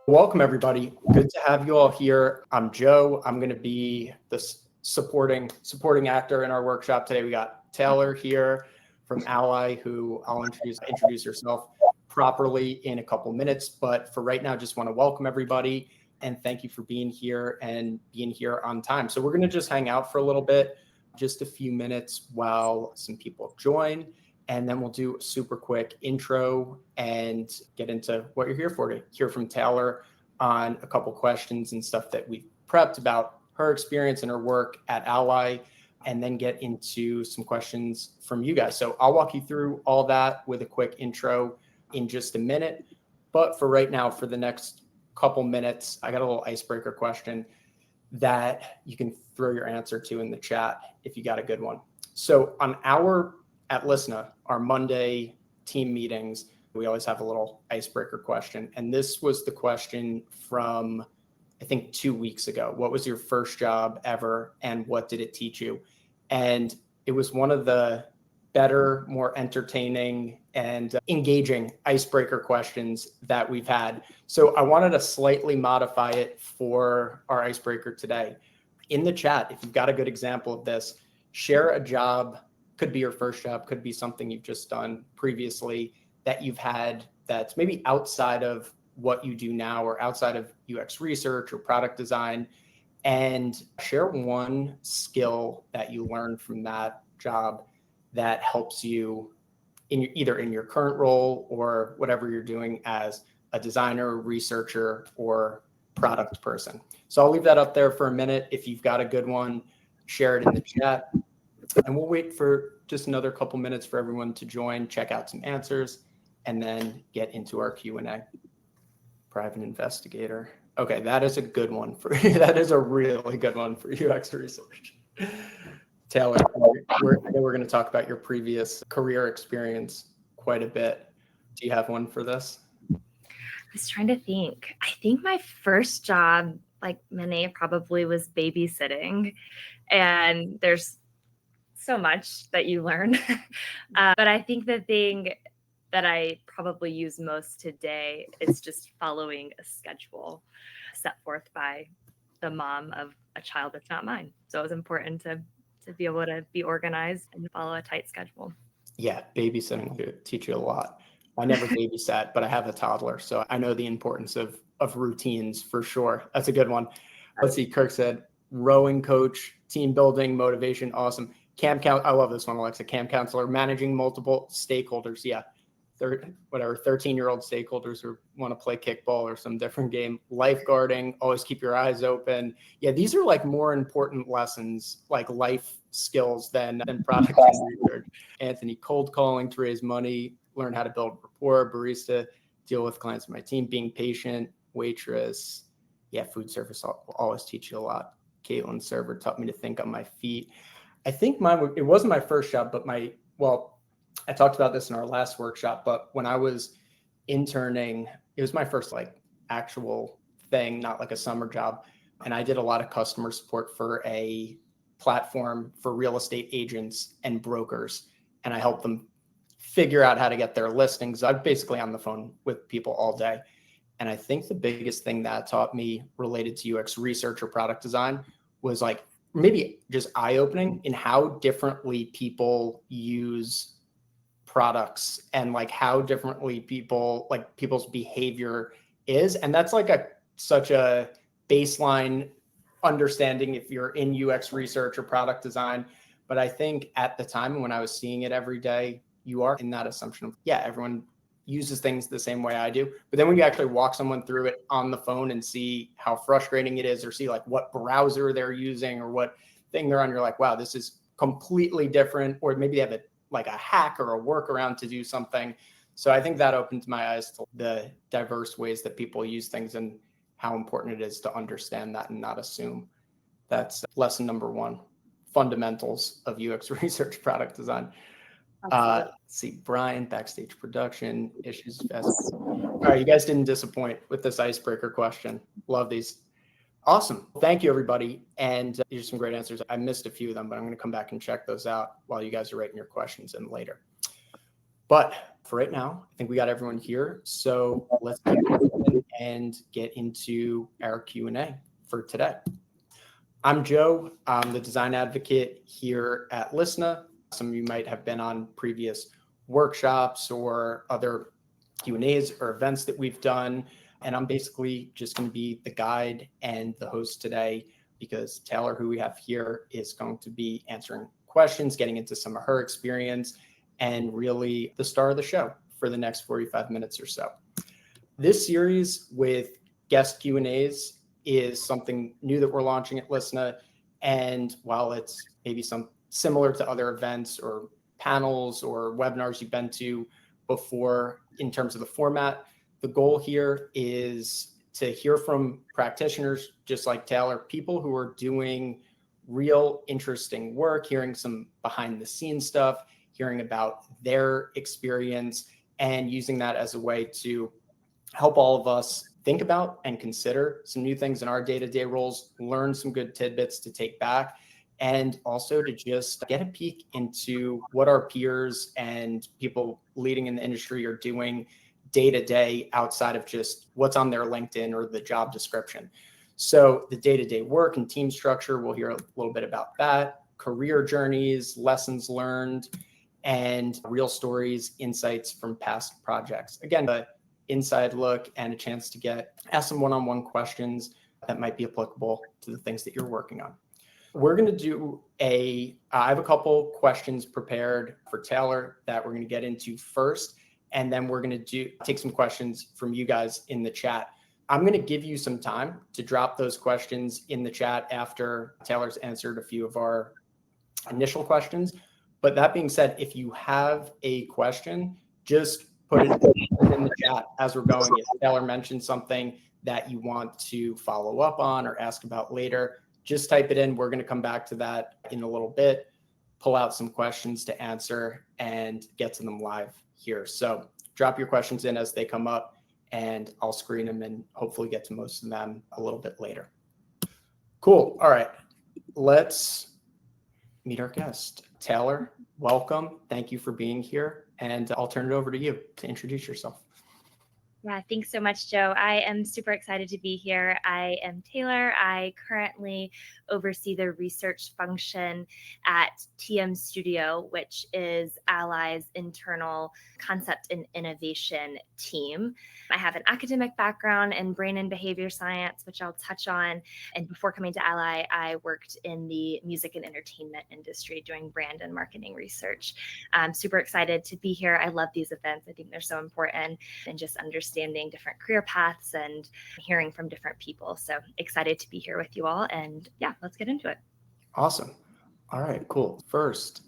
Welcome, everybody. Good to have you all here. I'm Joe. I'm going to be the supporting actor in our workshop today. We got Taylor here from Ally, who I'll introduce herself properly in a couple minutes. But for right now, just want to welcome everybody and thank you for being here and being here on time. So we're going to just hang out for a little bit, just a few minutes while some people join. And then we'll do a super quick intro and get into what you're here for, to hear from Taylor on a couple questions and stuff that we've prepped about her experience and her work at Ally, and then get into some questions from you guys. So I'll walk you through all that with a quick intro in just a minute. But for right now, for the next couple minutes, I got a little icebreaker question that you can throw your answer to in the chat if you got a good one. So at Lyssna, our Monday team meetings, we always have a little icebreaker question. And this was the question from, I think, 2 weeks ago. What was your first job ever and what did it teach you? And it was one of the better, more entertaining and engaging icebreaker questions that we've had. So I wanted to slightly modify it for our icebreaker today. In the chat, if you've got a good example of this, share a job. Could be your first job, could be something you've just done previously that you've had that's maybe outside of what you do now or outside of UX research or product design, and share one skill that you learned from that job that helps you either in your current role or whatever you're doing as a designer, researcher, or product person. So I'll leave that up there for a minute. If you've got a good one, share it in the chat. And we'll wait for just another couple minutes for everyone to join, check out some answers, and then get into our Q&A. Private investigator. Okay, that is a good one for you. That is a really good one for UX research. Taylor, I know we're going to talk about your previous career experience quite a bit. Do you have one for this? I was trying to think. I think my first job, like many, probably was babysitting. And there's so much that you learn. But I think the thing that I probably use most today is just following a schedule set forth by the mom of a child that's not mine. So it was important to be able to be organized and follow a tight schedule. Yeah, babysitting will teach you a lot. I never babysat, but I have a toddler, so I know the importance of routines for sure. That's a good one. Let's see, Kirk said, rowing coach, team building, motivation, awesome. I love this one, Alexa. Camp counselor, managing multiple stakeholders. Yeah, 13-year-old stakeholders who want to play kickball or some different game. Lifeguarding, always keep your eyes open. Yeah, these are like more important lessons, like life skills than product research. Anthony, cold calling to raise money, learn how to build rapport. Barista, deal with clients on my team. Being patient. Waitress, yeah, food service will always teach you a lot. Caitlin, server, taught me to think on my feet. I think it wasn't my first job, but I talked about this in our last workshop, but when I was interning, it was my first like actual thing, not like a summer job. And I did a lot of customer support for a platform for real estate agents and brokers. And I helped them figure out how to get their listings. I'm basically on the phone with people all day. And I think the biggest thing that taught me related to UX research or product design was like maybe just eye-opening in how differently people use products and like how differently people's behavior is. And that's like such a baseline understanding if you're in UX research or product design. But I think at the time when I was seeing it every day, you are in that assumption of, yeah, everyone uses things the same way I do. But then when you actually walk someone through it on the phone and see how frustrating it is, or see like what browser they're using or what thing they're on, you're like, wow, this is completely different. Or maybe they have like a hack or a workaround to do something. So I think that opened my eyes to the diverse ways that people use things and how important it is to understand that and not assume. That's lesson number one, fundamentals of UX research product design. See, Brian, backstage production, issues. All right, you guys didn't disappoint with this icebreaker question. Love these. Awesome. Thank you, everybody. And these are some great answers. I missed a few of them, but I'm going to come back and check those out while you guys are writing your questions in later. But for right now, I think we got everyone here. So let's keep moving and get into our Q&A for today. I'm Joe. I'm the design advocate here at Lyssna. Some of you might have been on previous workshops or other Q&As or events that we've done. And I'm basically just going to be the guide and the host today because Taylor, who we have here, is going to be answering questions, getting into some of her experience, and really the star of the show for the next 45 minutes or so. This series with guest Q&As is something new that we're launching at Lyssna. And while it's maybe some similar to other events or panels or webinars you've been to before in terms of the format, the goal here is to hear from practitioners just like Taylor, people who are doing real interesting work, hearing some behind the scenes stuff, hearing about their experience, and using that as a way to help all of us think about and consider some new things in our day-to-day roles, learn some good tidbits to take back, and also to just get a peek into what our peers and people leading in the industry are doing day-to-day outside of just what's on their LinkedIn or the job description. So the day-to-day work and team structure, we'll hear a little bit about that, career journeys, lessons learned, and real stories, insights from past projects. Again, the inside look and a chance to ask some one-on-one questions that might be applicable to the things that you're working on. We're going to do I have a couple questions prepared for Taylor that we're going to get into first, and then we're going to take some questions from you guys in the chat. I'm going to give you some time to drop those questions in the chat after Taylor's answered a few of our initial questions. But that being said, if you have a question, just put it in the chat as we're going. If Taylor mentioned something that you want to follow up on or ask about later, just type it in. We're going to come back to that in a little bit, pull out some questions to answer, and get to them live here. So drop your questions in as they come up, and I'll screen them and hopefully get to most of them a little bit later. Cool. All right. Let's meet our guest. Taylor, welcome. Thank you for being here. And I'll turn it over to you to introduce yourself. Yeah, thanks so much, Joe. I am super excited to be here. I am Taylor. I currently oversee the research function at TM Studio, which is Ally's internal concept and innovation team. I have an academic background in brain and behavior science, which I'll touch on. And before coming to Ally, I worked in the music and entertainment industry doing brand and marketing research. I'm super excited to be here. I love these events. I think they're so important, and just understanding different career paths and hearing from different people. So excited to be here with you all. And yeah, let's get into it. Awesome. All right, cool. First,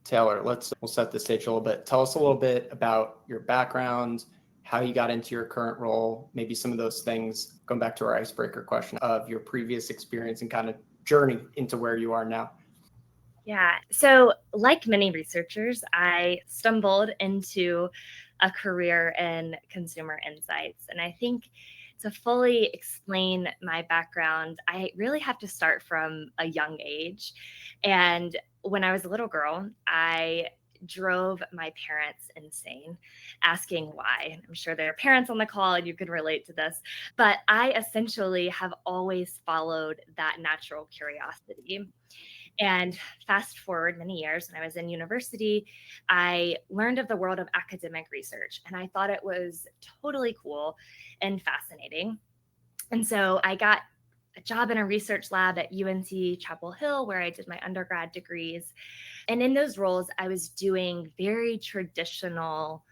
Taylor, we'll set the stage a little bit. Tell us a little bit about your background, how you got into your current role, maybe some of those things, going back to our icebreaker question of your previous experience and kind of journey into where you are now. Yeah. So like many researchers, I stumbled into a career in consumer insights. And I think to fully explain my background, I really have to start from a young age. And when I was a little girl, I drove my parents insane, asking why. I'm sure there are parents on the call and you can relate to this, but I essentially have always followed that natural curiosity. And fast forward many years, when I was in university, I learned of the world of academic research, and I thought it was totally cool and fascinating. And so I got a job in a research lab at UNC Chapel Hill, where I did my undergrad degrees. And in those roles, I was doing very traditional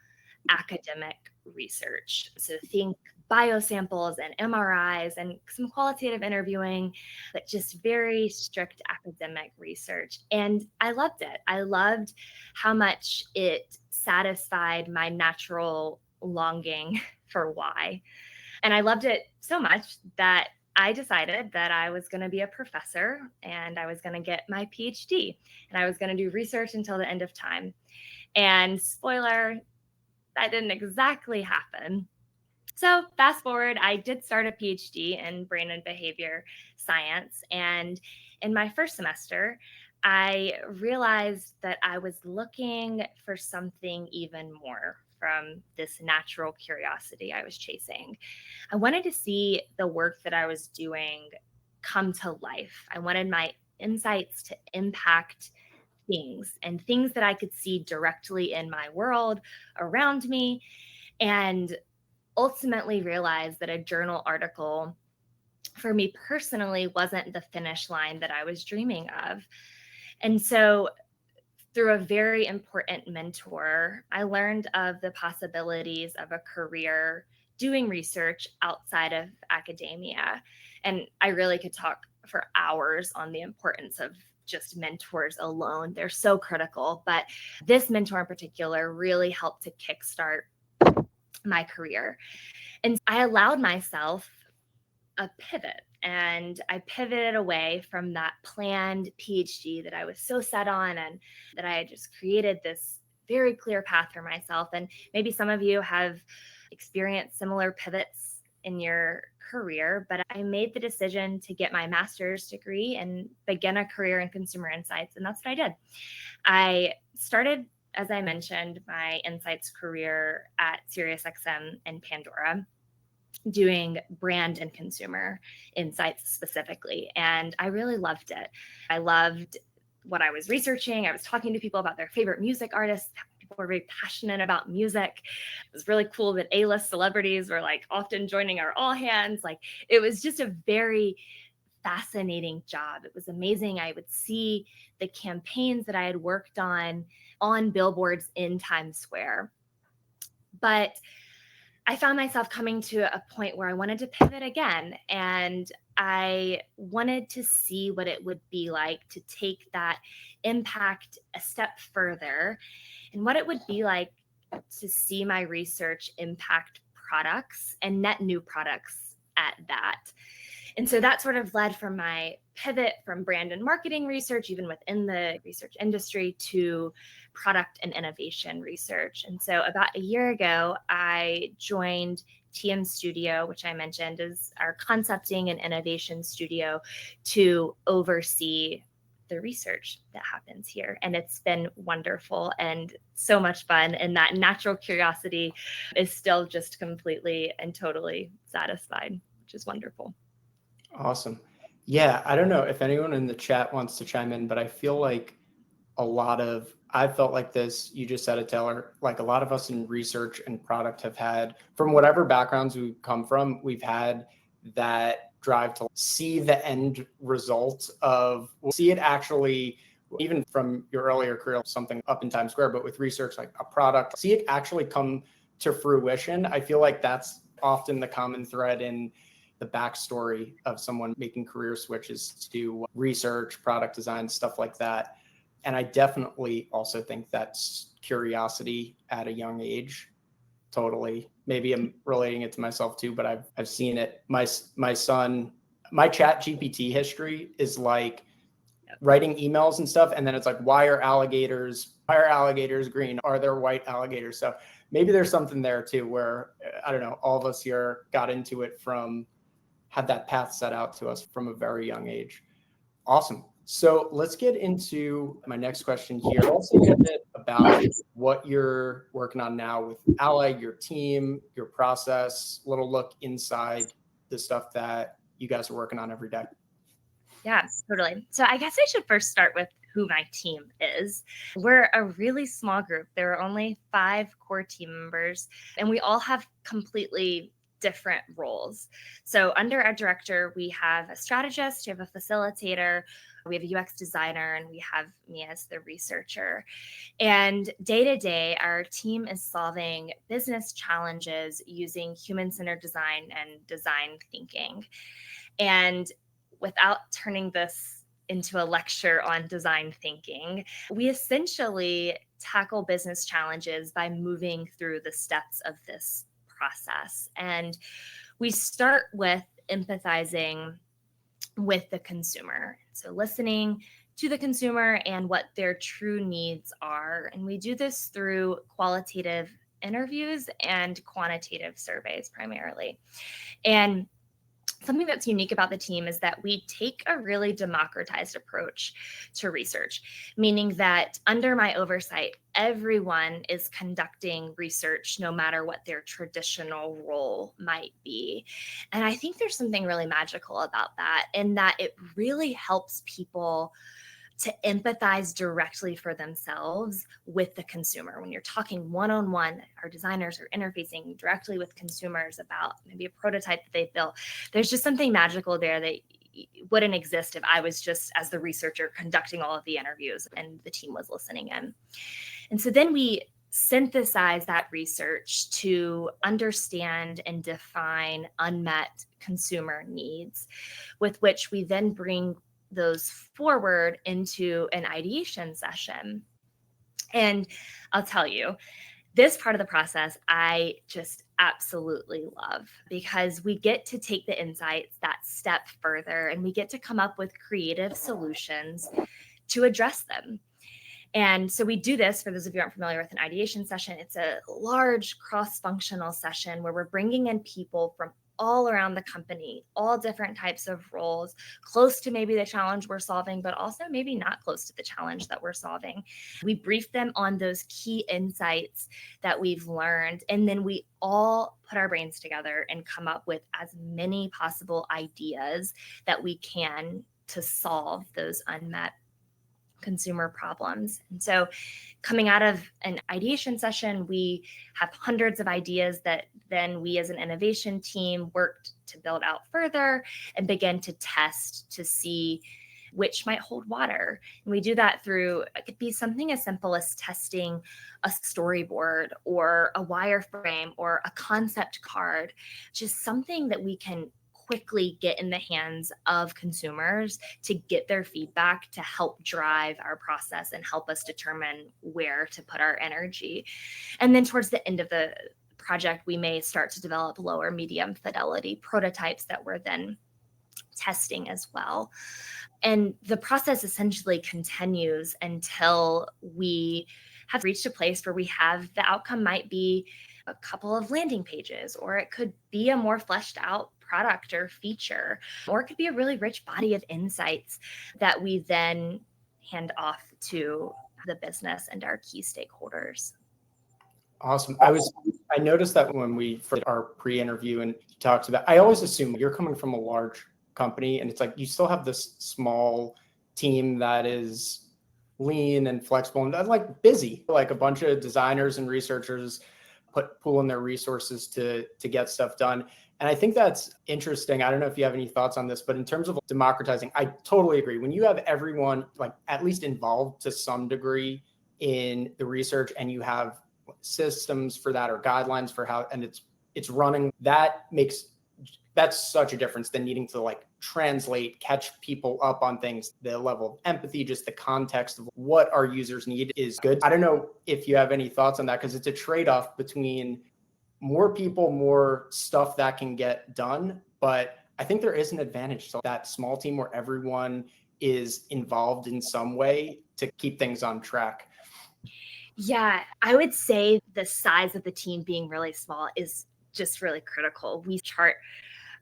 academic research. So think biosamples and MRIs and some qualitative interviewing, but just very strict academic research. And I loved it. I loved how much it satisfied my natural longing for why. And I loved it so much that I decided that I was going to be a professor and I was going to get my PhD and I was going to do research until the end of time. And spoiler, that didn't exactly happen. So fast forward, I did start a PhD in brain and behavior science. And in my first semester, I realized that I was looking for something even more from this natural curiosity I was chasing. I wanted to see the work that I was doing come to life. I wanted my insights to impact things and things that I could see directly in my world around me, and ultimately realized that a journal article for me personally wasn't the finish line that I was dreaming of. And so through a very important mentor, I learned of the possibilities of a career doing research outside of academia. And I really could talk for hours on the importance of just mentors alone. They're so critical. But this mentor in particular really helped to kickstart my career. And I allowed myself a pivot. And I pivoted away from that planned PhD that I was so set on, and that I had just created this very clear path for myself. And maybe some of you have experienced similar pivots in your career, but I made the decision to get my master's degree and begin a career in consumer insights. And that's what I did. I started, as I mentioned, my insights career at SiriusXM and Pandora, doing brand and consumer insights specifically. And I really loved it. I loved what I was researching. I was talking to people about their favorite music artists. People were very passionate about music. It was really cool that A-list celebrities were like often joining our all hands. Like, it was just a very fascinating job. It was amazing. I would see the campaigns that I had worked on billboards in Times Square. But I found myself coming to a point where I wanted to pivot again. And I wanted to see what it would be like to take that impact a step further, and what it would be like to see my research impact products, and net new products at that. And so that sort of led from my pivot from brand and marketing research, even within the research industry, to product and innovation research. And so about a year ago, I joined TM Studio, which I mentioned is our concepting and innovation studio, to oversee the research that happens here. And it's been wonderful and so much fun. And that natural curiosity is still just completely and totally satisfied, which is wonderful. Awesome. Yeah, I don't know if anyone in the chat wants to chime in, but I feel like I felt like this, you just said it, Taylor, like a lot of us in research and product have had, from whatever backgrounds we've come from, we've had that drive to see the end result of, see it actually, even from your earlier career, something up in Times Square, but with research, like a product, see it actually come to fruition. I feel like that's often the common thread in the backstory of someone making career switches to research, product design, stuff like that. And I definitely also think that's curiosity at a young age. Totally. Maybe I'm relating it to myself too, but I've seen it. My son, my chat GPT history is like writing emails and stuff. And then it's like, why are alligators green? Are there white alligators? So maybe there's something there too, where, I don't know, all of us here got into it had that path set out to us from a very young age. Awesome. So let's get into my next question here. Also a bit about what you're working on now with Ally, your team, your process, little look inside the stuff that you guys are working on every day. Yeah, totally. So I guess I should first start with who my team is. We're a really small group. There are only 5 core team members, and we all have completely different roles. So under our director, we have a strategist, we have a facilitator, we have a UX designer, and we have me as the researcher. And day to day, our team is solving business challenges using human-centered design and design thinking. And without turning this into a lecture on design thinking, we essentially tackle business challenges by moving through the steps of this process. And we start with empathizing with the consumer. So listening to the consumer and what their true needs are. And we do this through qualitative interviews and quantitative surveys primarily. And Something that's unique about the team is that we take a really democratized approach to research, meaning that under my oversight, everyone is conducting research no matter what their traditional role might be. And I think there's something really magical about that, in that it really helps people to empathize directly for themselves with the consumer. When you're talking one-on-one, our designers are interfacing directly with consumers about maybe a prototype that they've built. There's just something magical there that wouldn't exist if I was just, as the researcher, conducting all of the interviews and the team was listening in. And so then we synthesize that research to understand and define unmet consumer needs, with which we then bring those forward into an ideation session. And I'll tell you, this part of the process I just absolutely love, because we get to take the insights that step further and we get to come up with creative solutions to address them. And so we do this, for those of you who aren't familiar with an ideation session, it's a large cross-functional session where we're bringing in people from all around the company, all different types of roles, close to maybe the challenge we're solving, but also maybe not close to the challenge that we're solving. We brief them on those key insights that we've learned, and then we all put our brains together and come up with as many possible ideas that we can to solve those unmet consumer problems. And so coming out of an ideation session, we have hundreds of ideas that then we as an innovation team worked to build out further and begin to test to see which might hold water. And we do that through, it could be something as simple as testing a storyboard or a wireframe or a concept card, just something that we can quickly get in the hands of consumers to get their feedback to help drive our process and help us determine where to put our energy. And then towards the end of the project, we may start to develop low or medium fidelity prototypes that we're then testing as well. And the process essentially continues until we have reached a place where we have the outcome might be a couple of landing pages, or it could be a more fleshed out product or feature, or it could be a really rich body of insights that we then hand off to the business and our key stakeholders. Awesome. I noticed that when we for our pre-interview and you talked about, I always assume you're coming from a large company and it's like you still have this small team that is lean and flexible and like busy, like a bunch of designers and researchers pooling their resources to get stuff done. And I think that's interesting. I don't know if you have any thoughts on this, but in terms of democratizing, I totally agree. When you have everyone like at least involved to some degree in the research and you have systems for that or guidelines for how, and it's running, that's such a difference than needing to like translate, catch people up on things. The level of empathy, just the context of what our users need is good. I don't know if you have any thoughts on that, because it's a trade-off between more people, more stuff that can get done. But I think there is an advantage to that small team where everyone is involved in some way to keep things on track. Yeah, I would say the size of the team being really small is just really critical. We chart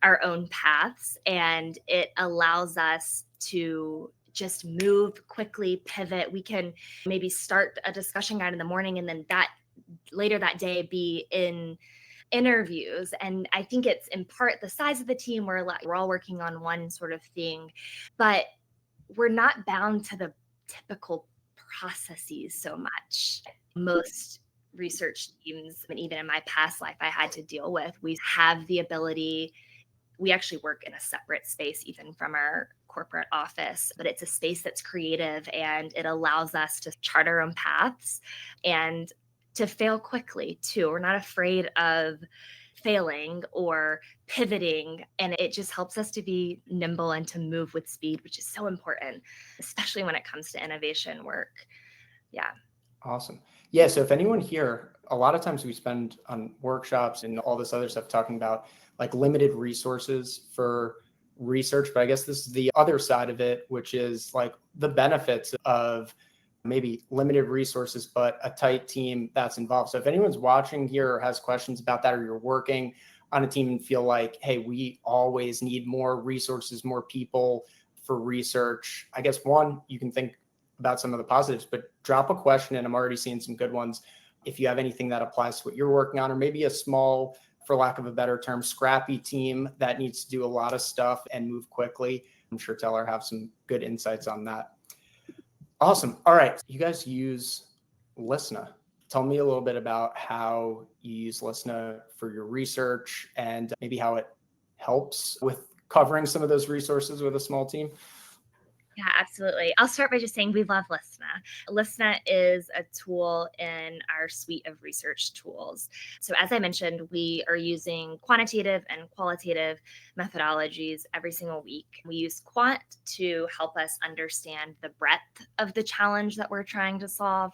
our own paths and it allows us to just move quickly, pivot. We can maybe start a discussion guide in the morning and then that later that day be in interviews. And I think it's in part the size of the team. We're all working on one sort of thing, but we're not bound to the typical processes so much. Most research teams, and even in my past life I had to deal with, we have the ability, we actually work in a separate space even from our corporate office, but it's a space that's creative and it allows us to chart our own paths and to fail quickly too. We're not afraid of failing or pivoting, and it just helps us to be nimble and to move with speed, which is so important, especially when it comes to innovation work. Yeah. Awesome. Yeah. So if anyone here, a lot of times we spend on workshops and all this other stuff talking about like limited resources for research, but I guess this is the other side of it, which is like the benefits of maybe limited resources, but a tight team that's involved. So if anyone's watching here or has questions about that, or you're working on a team and feel like, hey, we always need more resources, more people for research, I guess one, you can think about some of the positives, but drop a question, and I'm already seeing some good ones. If you have anything that applies to what you're working on, or maybe a small, for lack of a better term, scrappy team that needs to do a lot of stuff and move quickly, I'm sure Taylor have some good insights on that. Awesome. All right. You guys use Lyssna. Tell me a little bit about how you use Lyssna for your research and maybe how it helps with covering some of those resources with a small team. Yeah, absolutely. I'll start by just saying we love Lyssna. Lyssna is a tool in our suite of research tools. So as I mentioned, we are using quantitative and qualitative methodologies every single week. We use quant to help us understand the breadth of the challenge that we're trying to solve.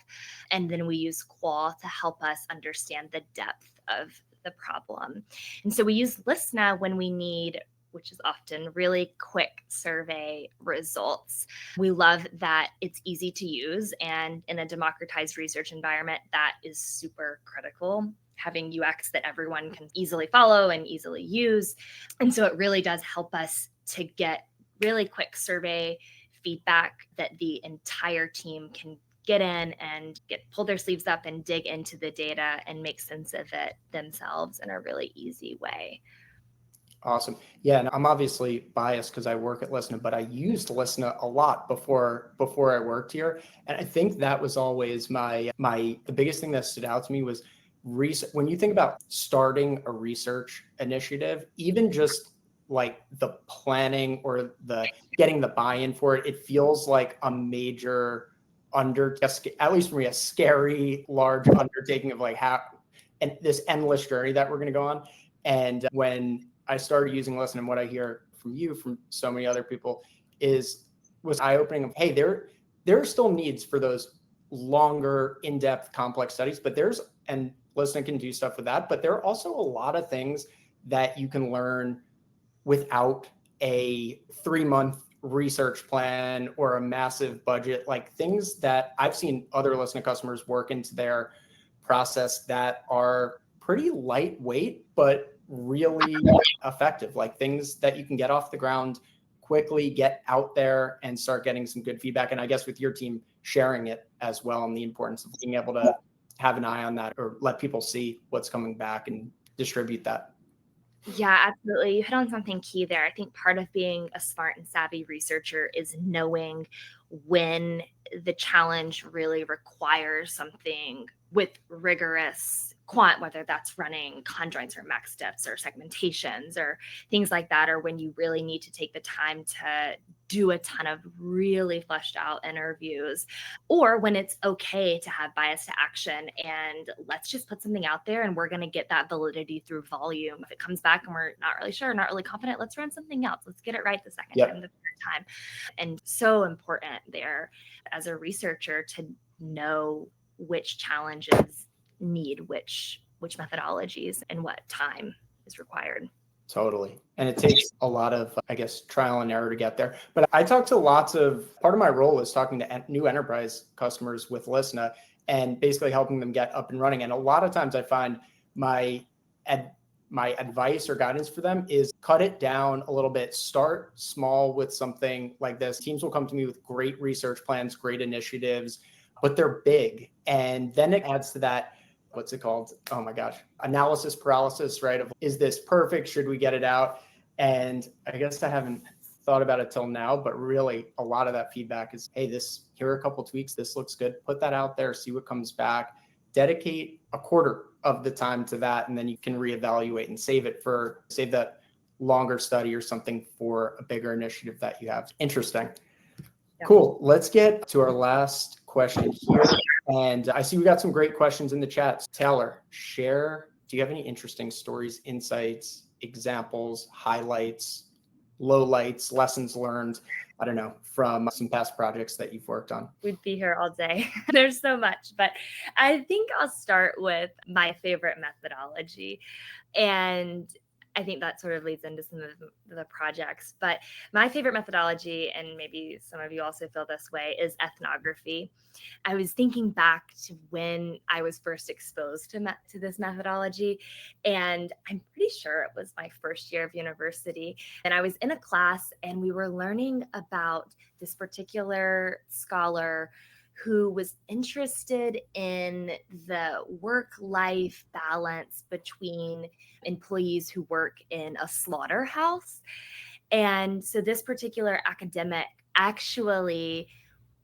And then we use qual to help us understand the depth of the problem. And so we use Lyssna when we need, which is often really quick survey results. We love that it's easy to use, and in a democratized research environment, that is super critical, having UX that everyone can easily follow and easily use. And so it really does help us to get really quick survey feedback that the entire team can get in and pull their sleeves up and dig into the data and make sense of it themselves in a really easy way. Awesome. Yeah, and I'm obviously biased because I work at Lyssna, but I used Lyssna a lot before I worked here. And I think that was always the biggest thing that stood out to me was when you think about starting a research initiative, even just like the planning or the getting the buy-in for it, it feels like a major at least for me, a scary, large undertaking of like how, and this endless journey that we're going to go on. And when I started using Lyssna, and what I hear from you, from so many other people, was eye-opening of, hey, there are still needs for those longer, in-depth, complex studies, and Lyssna can do stuff with that, but there are also a lot of things that you can learn without a 3-month research plan or a massive budget, like things that I've seen other Lyssna customers work into their process that are pretty lightweight, but really effective, like things that you can get off the ground quickly, get out there and start getting some good feedback. And I guess with your team sharing it as well, and the importance of being able to have an eye on that or let people see what's coming back and distribute that. Yeah, absolutely. You hit on something key there. I think part of being a smart and savvy researcher is knowing when the challenge really requires something with rigorous quant, whether that's running conjoints or max steps or segmentations or things like that, or when you really need to take the time to do a ton of really fleshed out interviews, or when it's okay to have bias to action and let's just put something out there and we're going to get that validity through volume. If it comes back and we're not really sure, not really confident, let's run something else. Let's get it right the second time, the third time. And so important there as a researcher to know which challenges need which methodologies and what time is required. Totally. And it takes a lot of, I guess, trial and error to get there. But I talk to part of my role is talking to new enterprise customers with Lyssna and basically helping them get up and running. And a lot of times I find my advice or guidance for them is cut it down a little bit, start small with something like this. Teams will come to me with great research plans, great initiatives, but they're big. And then it adds to that, what's it called? Oh my gosh, analysis paralysis, right? Of, is this perfect? Should we get it out? And I guess I haven't thought about it till now, but really a lot of that feedback is, hey, here are a couple tweaks. This looks good. Put that out there, see what comes back. Dedicate a quarter of the time to that. And then you can reevaluate and save that longer study or something for a bigger initiative that you have. Interesting. Yeah. Cool. Let's get to our last question here. And I see we got some great questions in the chat. Taylor, do you have any interesting stories, insights, examples, highlights, lowlights, lessons learned, I don't know, from some past projects that you've worked on? We'd be here all day. There's so much, but I think I'll start with my favorite methodology. And I think that sort of leads into some of the projects. But my favorite methodology, and maybe some of you also feel this way, is ethnography. I was thinking back to when I was first exposed to this methodology, and I'm pretty sure it was my first year of university. And I was in a class, and we were learning about this particular scholar who was interested in the work-life balance between employees who work in a slaughterhouse. And so this particular academic actually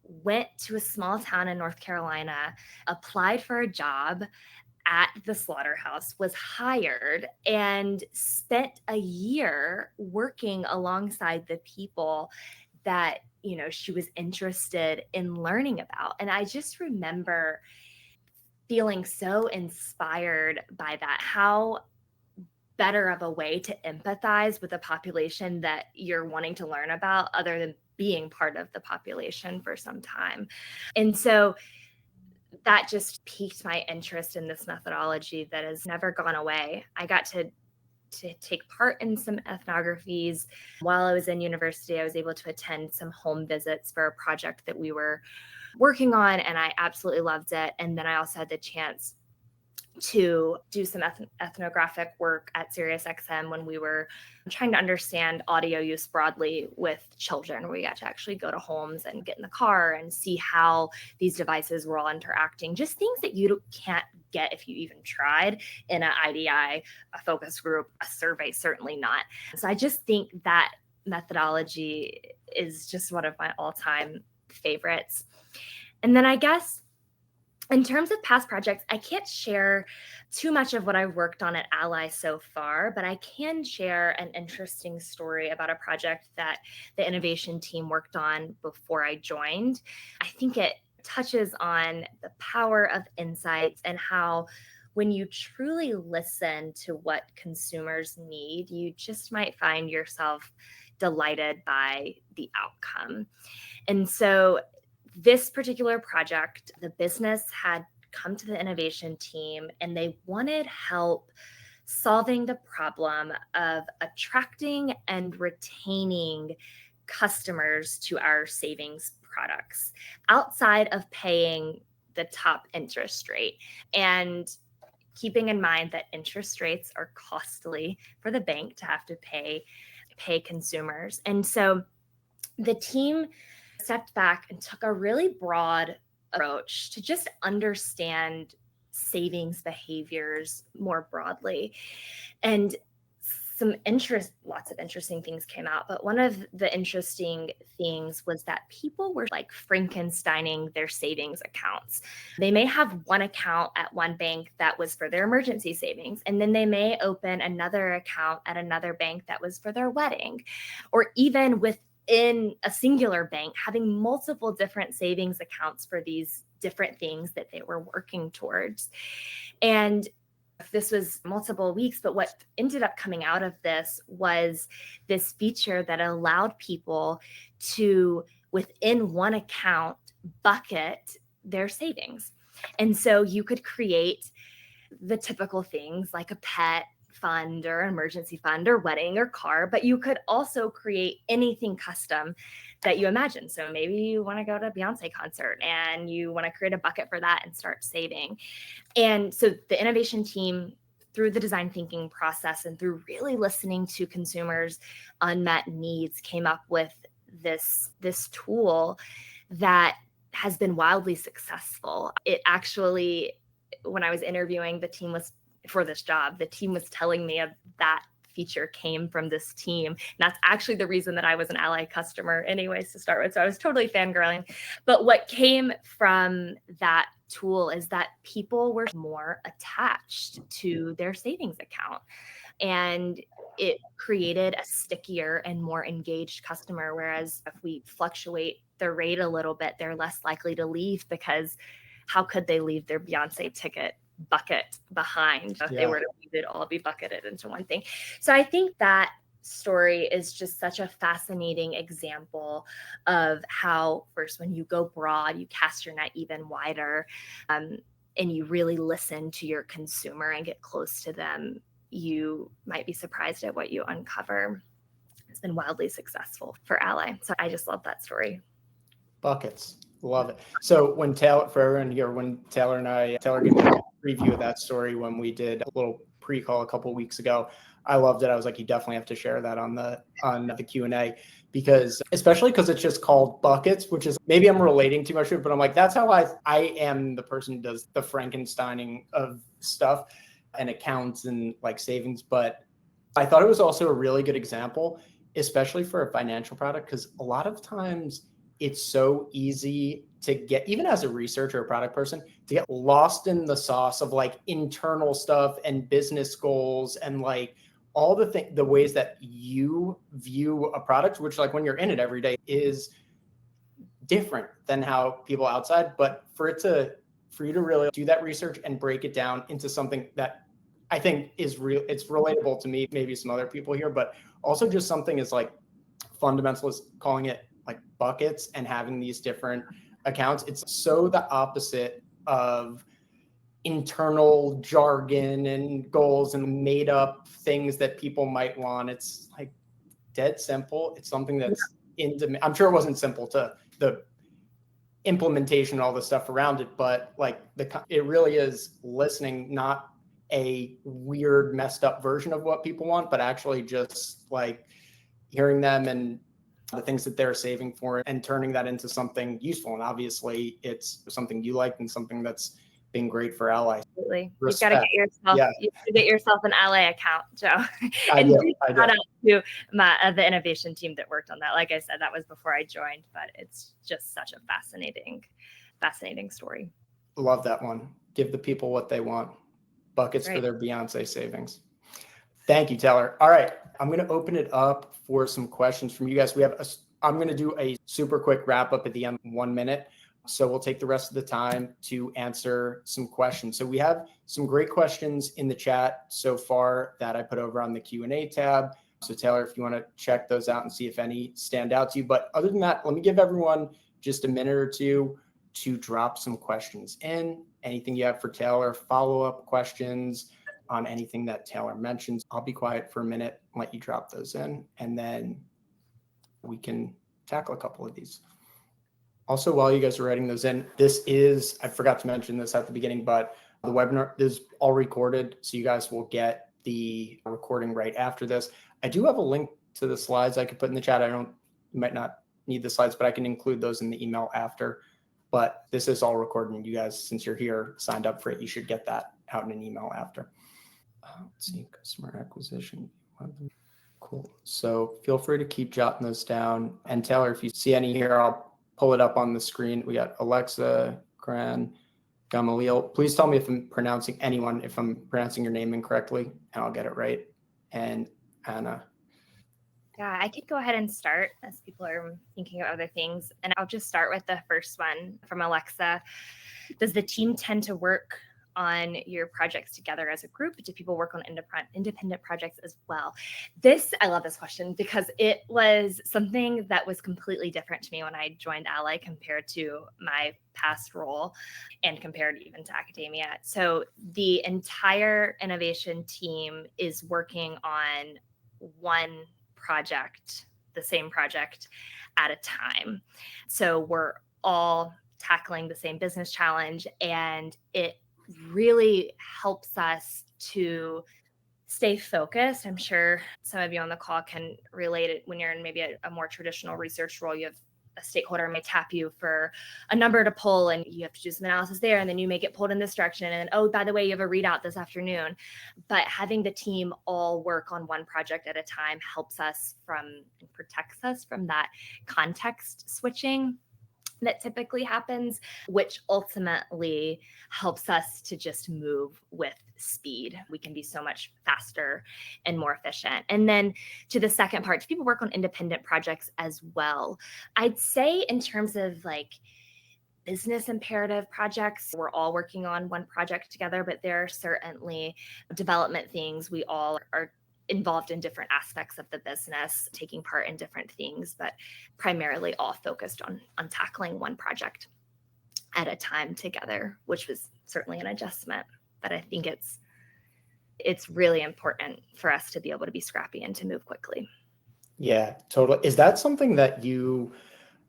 went to a small town in North Carolina, applied for a job at the slaughterhouse, was hired, and spent a year working alongside the people that, she was interested in learning about. And I just remember feeling so inspired by that, how better of a way to empathize with the population that you're wanting to learn about, other than being part of the population for some time. And so that just piqued my interest in this methodology that has never gone away. I got to take part in some ethnographies. While I was in university, I was able to attend some home visits for a project that we were working on, and I absolutely loved it. And then I also had the chance to do some ethnographic work at SiriusXM when we were trying to understand audio use broadly with children. We got to actually go to homes and get in the car and see how these devices were all interacting, just things that you can't get if you even tried in an IDI, a focus group, a survey, certainly not. So I just think that methodology is just one of my all-time favorites. And then I guess in terms of past projects, I can't share too much of what I've worked on at Ally so far, but I can share an interesting story about a project that the innovation team worked on before I joined. I think it touches on the power of insights and how when you truly listen to what consumers need, you just might find yourself delighted by the outcome. And so this particular project, the business had come to the innovation team and they wanted help solving the problem of attracting and retaining customers to our savings products outside of paying the top interest rate. And keeping in mind that interest rates are costly for the bank to have to pay consumers. And so the team stepped back and took a really broad approach to just understand savings behaviors more broadly. And lots of interesting things came out. But one of the interesting things was that people were like Frankensteining their savings accounts. They may have one account at one bank that was for their emergency savings, and then they may open another account at another bank that was for their wedding, or even within a singular bank, having multiple different savings accounts for these different things that they were working towards. And this was multiple weeks, but what ended up coming out of this was this feature that allowed people to, within one account, bucket their savings. And so you could create the typical things like a pet fund or an emergency fund or wedding or car, but you could also create anything custom that you imagine. So maybe you want to go to a Beyonce concert and you want to create a bucket for that and start saving. And so the innovation team, through the design thinking process and through really listening to consumers' unmet needs, came up with this tool that has been wildly successsul. It actually, when I was interviewing the team for this job, the team was telling me that feature came from this team. And that's actually the reason that I was an Ally customer anyways to start with. So I was totally fangirling. But what came from that tool is that people were more attached to their savings account. And it created a stickier and more engaged customer. Whereas if we fluctuate the rate a little bit, they're less likely to leave, because how could they leave their Beyonce ticket bucket behind? If they were to leave, it'd all be bucketed into one thing. So I think that story is just such a fascinating example of how, first, when you go broad, you cast your net even wider, and you really listen to your consumer and get close to them, you might be surprised at what you uncover. It's been wildly successful for Ally. So I just love that story. Buckets. Love it. So when Taylor, for everyone here, when Taylor gave me a preview of that story when we did a little pre-call a couple of weeks ago, I loved it. I was like, you definitely have to share that on the Q&A, because especially because it's just called buckets, which is, maybe I'm relating too much to it, but I'm like, that's how I am the person who does the Frankensteining of stuff and accounts and like savings. But I thought it was also a really good example, especially for a financial product, because a lot of times it's so easy to get, even as a researcher or product person, to get lost in the sauce of like internal stuff and business goals and like all the ways that you view a product, which like when you're in it every day is different than how people outside. But for you to really do that research and break it down into something that I think is real, it's relatable to me, maybe some other people here, but also just something is like fundamentalist, calling it like buckets and having these different accounts. It's so the opposite of internal jargon and goals and made up things that people might want. It's like dead simple. It's something that's I'm sure it wasn't simple to the implementation and all the stuff around it, but like it really is listening, not a weird messed up version of what people want, but actually just like hearing them and the things that they're saving for and turning that into something useful. And obviously it's something you like and something that's been great for Ally. Absolutely. You've got to get yourself, you should get yourself an Ally account, Joe. And shout out to the innovation team that worked on that. Like I said, that was before I joined, but it's just such a fascinating story. Love that one. Give the people what they want. Buckets for their Beyonce savings. Thank you, Taylor. All right. I'm going to open it up for some questions from you guys. I'm going to do a super quick wrap up at the end, 1 minute. So we'll take the rest of the time to answer some questions. So we have some great questions in the chat so far that I put over on the Q&A tab. So Taylor, if you want to check those out and see if any stand out to you. But other than that, let me give everyone just a minute or two to drop some questions in. Anything you have for Taylor, follow-up questions on anything that Taylor mentions. I'll be quiet for a minute, let you drop those in, and then we can tackle a couple of these. Also, while you guys are writing those in, I forgot to mention this at the beginning, but the webinar is all recorded, so you guys will get the recording right after this. I do have a link to the slides I could put in the chat. You might not need the slides, but I can include those in the email after. But this is all recorded, and you guys, since you're here, signed up for it, you should get that out in an email after. Let's see, customer acquisition. Cool. So feel free to keep jotting those down. And Taylor, if you see any here, I'll pull it up on the screen. We got Alexa, Gran, Gamaliel. Please tell me if I'm pronouncing your name incorrectly, and I'll get it right. And Anna. Yeah, I could go ahead and start as people are thinking of other things. And I'll just start with the first one from Alexa. Does the team tend to work on your projects together as a group? Do people work on independent projects as well? I love this question because it was something that was completely different to me when I joined Ally compared to my past role and compared even to academia. So the entire innovation team is working on one project, the same project at a time. So we're all tackling the same business challenge, and it really helps us to stay focused. I'm sure some of you on the call can relate it when you're in maybe a more traditional research role. You have a stakeholder may tap you for a number to pull, and you have to do some analysis there, and then you may get pulled in this direction, and then, oh, by the way, you have a readout this afternoon. But having the team all work on one project at a time helps us and protects us from that context switching that typically happens, which ultimately helps us to just move with speed. We can be so much faster and more efficient. And then to the second part, do people work on independent projects as well? I'd say in terms of like business imperative projects, we're all working on one project together, but there are certainly development things we all are involved in different aspects of the business, taking part in different things, but primarily all focused on tackling one project at a time together, which was certainly an adjustment. But I think it's it's really important for us to be able to be scrappy and to move quickly. Yeah, totally. Is that something that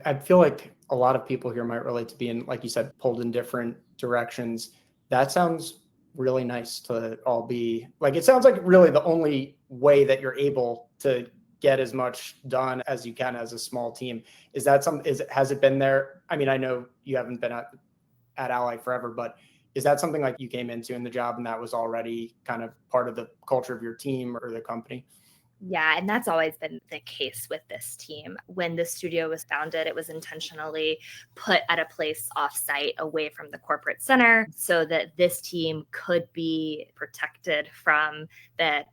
I feel like a lot of people here might relate to being, like you said, pulled in different directions. That sounds really nice to all be like, it sounds like really the only way that you're able to get as much done as you can as a small team. Is that has it been there? I mean, I know you haven't been at Ally forever, but is that something like you came into in the job and that was already kind of part of the culture of your team or the company? Yeah, and that's always been the case with this team. When the studio was founded, it was intentionally put at a place offsite away from the corporate center so that this team could be protected from the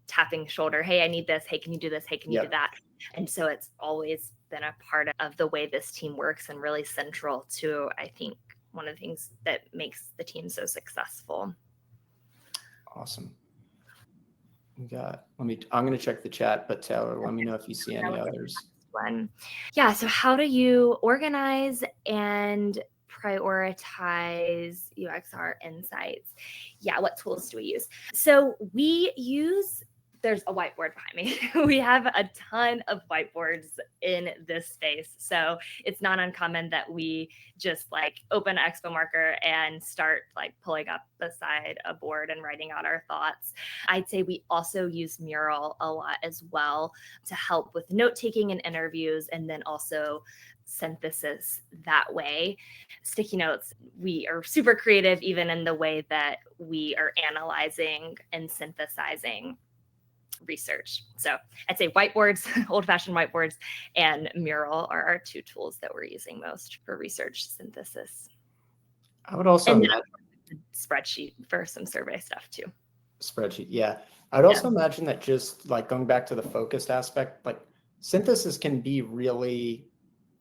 tapping shoulder. Hey, I need this. Hey, can you do this? Hey, can you do that? And so it's always been a part of the way this team works and really central to, I think, one of the things that makes the team so successful. Awesome. I'm going to check the chat, but Taylor, let me know if you see any others. Yeah. So how do you organize and prioritize UXR insights? Yeah. What tools do we use? So there's a whiteboard behind me. We have a ton of whiteboards in this space. So it's not uncommon that we just like open an Expo marker and start like pulling up beside a board and writing out our thoughts. I'd say we also use Mural a lot as well to help with note-taking and interviews, and then also synthesis that way. Sticky notes, we are super creative even in the way that we are analyzing and synthesizing research. So I'd say whiteboards, old-fashioned whiteboards, and Mural are our two tools that we're using most for research synthesis. I would also imagine spreadsheet for some survey stuff too. Spreadsheet, yeah. I'd also imagine that just like going back to the focused aspect, like synthesis can be really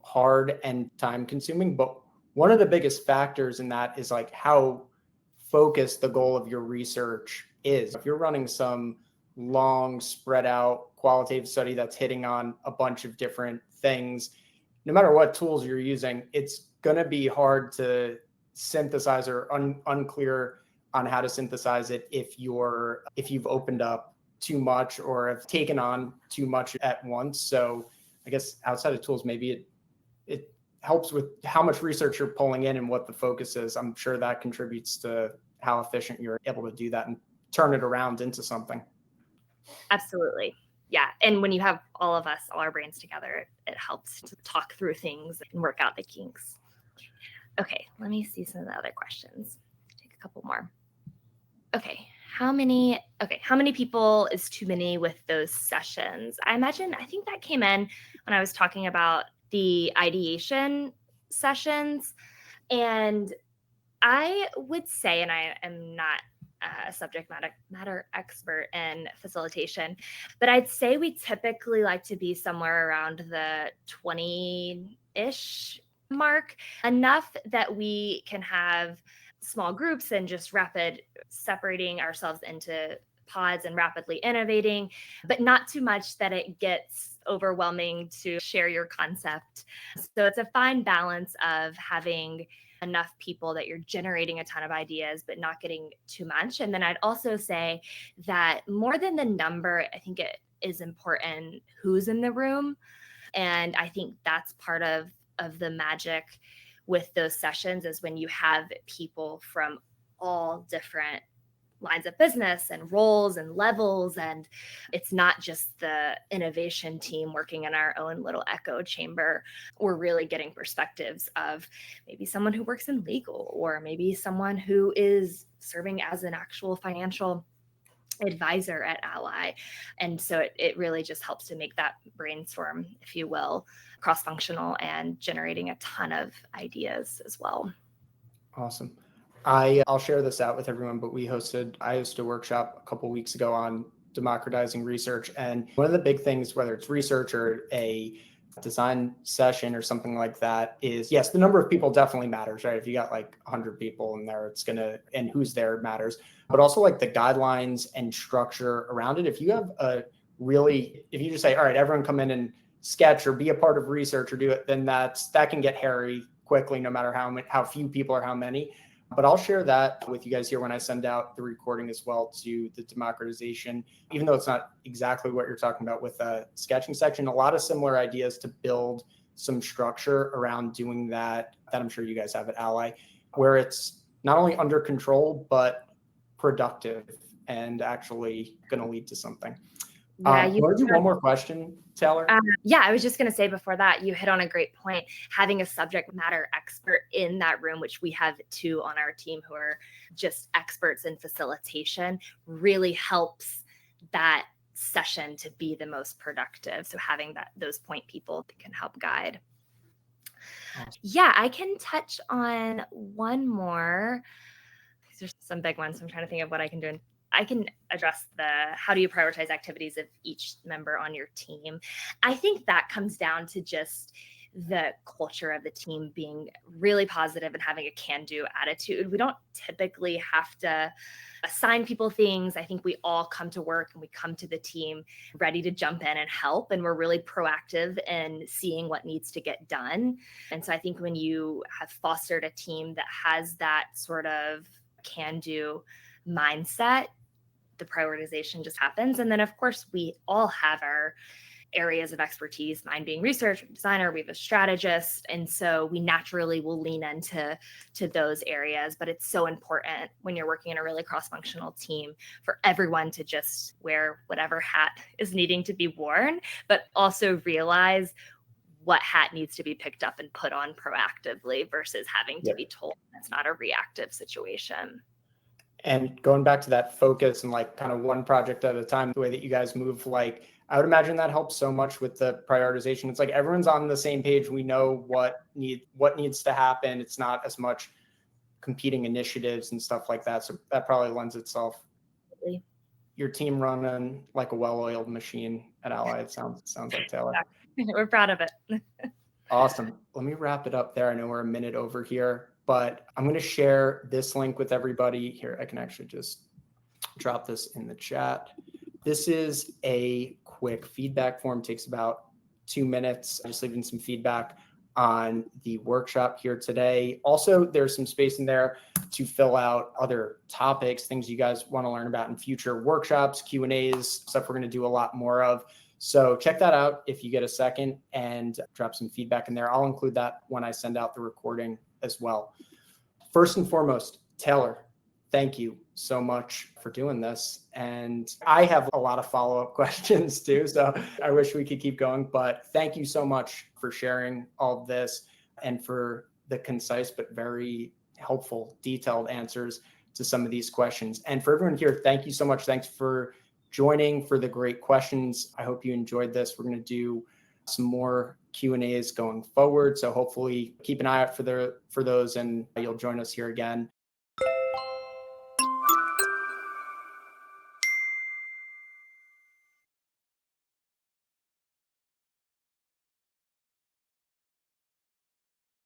hard and time consuming, but one of the biggest factors in that is like how focused the goal of your research is. If you're running some long spread out qualitative study that's hitting on a bunch of different things, no matter what tools you're using, it's going to be hard to synthesize or unclear on how to synthesize it if you've opened up too much or have taken on too much at once. So I guess outside of tools, maybe it helps with how much research you're pulling in and what the focus is. I'm sure that contributes to how efficient you're able to do that and turn it around into something. Absolutely. Yeah. And when you have all our brains together, it helps to talk through things and work out the kinks. Okay. Let me see some of the other questions. Take a couple more. Okay. How many people is too many with those sessions? I think that came in when I was talking about the ideation sessions. And I would say, and I am not a subject matter expert in facilitation, but I'd say we typically like to be somewhere around the 20-ish mark, enough that we can have small groups and just rapid separating ourselves into pods and rapidly innovating, but not too much that it gets overwhelming to share your concept. So it's a fine balance of having enough people that you're generating a ton of ideas, but not getting too much. And then I'd also say that more than the number, I think it is important who's in the room. And I think that's part of the magic with those sessions is when you have people from all different lines of business and roles and levels. And it's not just the innovation team working in our own little echo chamber. We're really getting perspectives of maybe someone who works in legal, or maybe someone who is serving as an actual financial advisor at Ally. And so it really just helps to make that brainstorm, if you will, cross-functional and generating a ton of ideas as well. Awesome. I'll share this out with everyone, but I hosted a workshop a couple weeks ago on democratizing research. And one of the big things, whether it's research or a design session or something like that, is yes, the number of people definitely matters, right? If you got like 100 people in there, and who's there matters, but also like the guidelines and structure around it. If you have if you just say, all right, everyone come in and sketch or be a part of research or do it, then that can get hairy quickly, no matter how few people or how many. But I'll share that with you guys here when I send out the recording as well to the democratization, even though it's not exactly what you're talking about with a sketching section, a lot of similar ideas to build some structure around doing that I'm sure you guys have at Ally, where it's not only under control, but productive and actually going to lead to something. Yeah, you want to do one more question, Taylor? Yeah, I was just going to say before that, you hit on a great point. Having a subject matter expert in that room, which we have 2 on our team who are just experts in facilitation, really helps that session to be the most productive. So having those point people can help guide. Awesome. Yeah, I can touch on one more. These are some big ones. So I'm trying to think of what I can do. I can address how do you prioritize activities of each member on your team. I think that comes down to just the culture of the team being really positive and having a can-do attitude. We don't typically have to assign people things. I think we all come to work and we come to the team ready to jump in and help. And we're really proactive in seeing what needs to get done. And so I think when you have fostered a team that has that sort of can-do mindset, the prioritization just happens. And then, of course, we all have our areas of expertise, mine being research, designer, we have a strategist. And so we naturally will lean into those areas. But it's so important when you're working in a really cross-functional team for everyone to just wear whatever hat is needing to be worn, but also realize what hat needs to be picked up and put on proactively versus having to be told. It's not a reactive situation. And going back to that focus and like kind of one project at a time, the way that you guys move, like I would imagine that helps so much with the prioritization. It's like everyone's on the same page. We know what needs to happen. It's not as much competing initiatives and stuff like that. So that probably lends itself. Really? Your team running like a well-oiled machine at Ally. It sounds like, Taylor. We're proud of it. Awesome. Let me wrap it up there. I know we're a minute over here, but I'm going to share this link with everybody here. I can actually just drop this in the chat. This is a quick feedback form. It takes about 2 minutes. Just leaving some feedback on the workshop here today. Also, there's some space in there to fill out other topics, things you guys want to learn about in future workshops, Q&As, stuff we're going to do a lot more of. So check that out if you get a second and drop some feedback in there. I'll include that when I send out the recording as well. First and foremost, Taylor, thank you so much for doing this. And I have a lot of follow-up questions too, so I wish we could keep going, but thank you so much for sharing all of this and for the concise but very helpful, detailed answers to some of these questions. And for everyone here, thank you so much. Thanks for joining, for the great questions. I hope you enjoyed this. We're going to do some more Q&As going forward. So hopefully keep an eye out for those and you'll join us here again